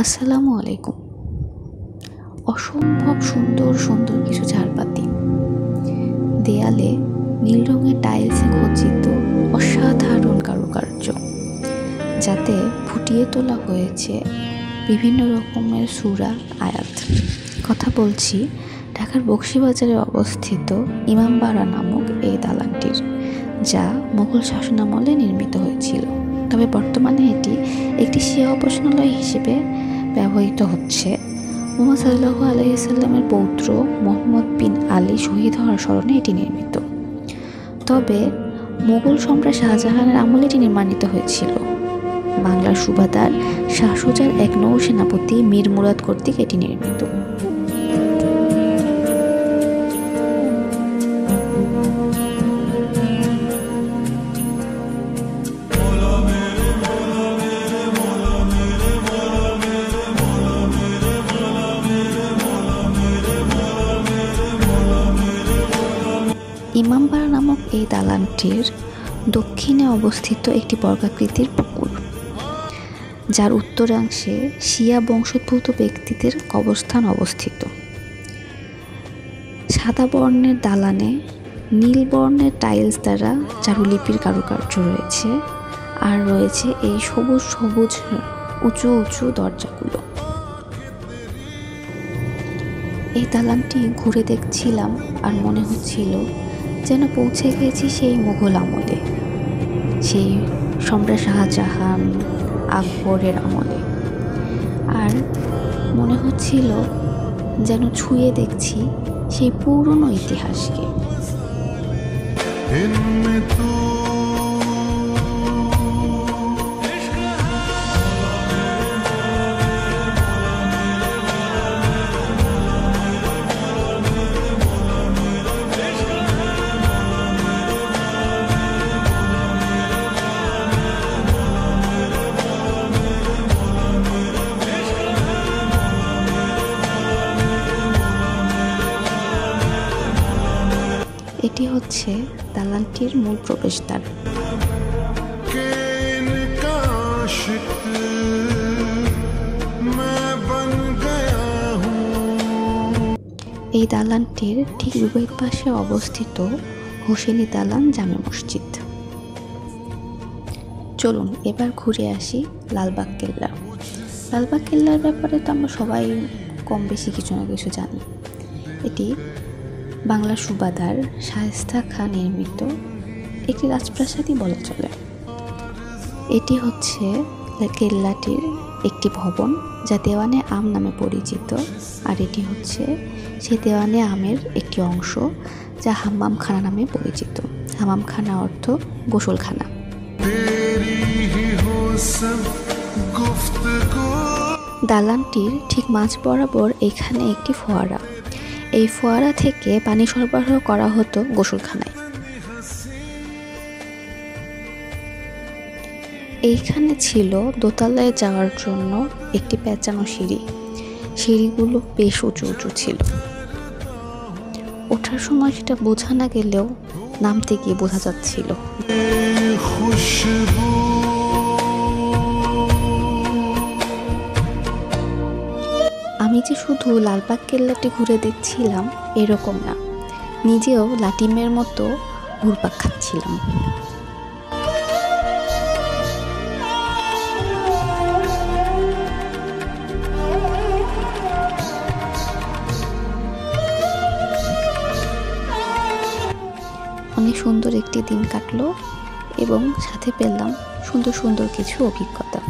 আসসালামু আলাইকুম। অসম্ভব সুন্দর সুন্দর কিছু ঝাড়বাতি, দেয়ালে নীল রঙের টাইলসে খচিত অসাধারণ কারুকার্য, যাতে ফুটিয়ে তোলা হয়েছে বিভিন্ন রকমের সূরা আয়াত। কথা বলছি ঢাকার বকশীবাজারে অবস্থিত ইমামবাড়া নামক এই দালানটির, যা মুঘল শাসনামলে নির্মিত হয়েছিল। তবে বর্তমানে এটি একটি শিয়া উপাসনালয় হিসেবে ব্যবহৃত হচ্ছে। মুহাম্মদ সাল্লাল্লাহু আলাইহি সাল্লামের পৌত্র মুহাম্মদ বিন আলী শহীদ হওয়ার স্মরণে এটি নির্মিত। তবে মুঘল সম্রাট শাহজাহানের আমলে এটি নির্মাণিত হয়েছিল। বাংলার সুবাদার শাহ সুজার এক নৌসেনাপতি মীর মুরাদ কর্তৃক এটি নির্মিত। ইমামবাড়া নামক এই দালানটির দক্ষিণে অবস্থিত একটি বর্গাকৃতির পুকুর, যার উত্তরাংশে শিয়া বংশোদ্ভূত ব্যক্তিদের কবরস্থান অবস্থিত। সাদা বর্ণের দালানে নীল বর্ণের টাইলস দ্বারা চারুলিপির কারুকার্য রয়েছে, আর রয়েছে এই সবুজ সবুজ উঁচু উঁচু দরজাগুলো। এই দালানটি ঘুরে দেখছিলাম আর মনে হচ্ছিল যেন পৌঁছে গেছি সেই মুঘল আমলে, সেই সম্রাট শাহজাহান আকবরের আমলে। আর মনে হচ্ছিল যেন ছুঁয়ে দেখছি সেই পুরনো ইতিহাসকে। এটি হচ্ছে দালানটির মূল প্রবেশদ্বার। এই দালানটির ঠিক বিপরীত পাশে অবস্থিত হোসেনি দালান জামে মসজিদ। চলুন এবার ঘুরে আসি লালবাগ কেল্লা। লালবাগ কেল্লার ব্যাপারে তো আমরা সবাই কম বেশি কিছু না কিছু জানি। এটি বাংলার সুবাদার শায়েস্তা খাঁ নির্মিত একটি রাজপ্রাসাদই বলা চলে। এটি হচ্ছে কেল্লাটির একটি ভবন, যা দেওয়ানে আম নামে পরিচিত। আর এটি হচ্ছে সেই দেওয়ানে আমের একটি অংশ, যা হাম্মামখানা নামে পরিচিত। হাম্মামখানা অর্থ গোসলখানা। দালানটির ঠিক মাঝ বরাবর এখানে একটি ফোয়ারা। এই ফোয়ারা থেকে পানি সরবরাহ করা হতো গোসলখানায়। এইখানে ছিল দোতলায় যাওয়ার জন্য একটি পেঁচানো সিঁড়ি। সিঁড়িগুলো বেশ উঁচু উঁচু ছিল। ওঠার সময় সেটা বোঝা না গেলেও নামতে গিয়ে বোঝা যাচ্ছিল। আমি যে শুধু লালবাগ কেল্লাটি ঘুরে দেখছিলাম এরকম না, নিজেও লাটিমের মতো ঘুরপাক খাচ্ছিলাম। অনেক সুন্দর একটি দিন কাটলো এবং সাথে পেলাম সুন্দর সুন্দর কিছু অভিজ্ঞতা।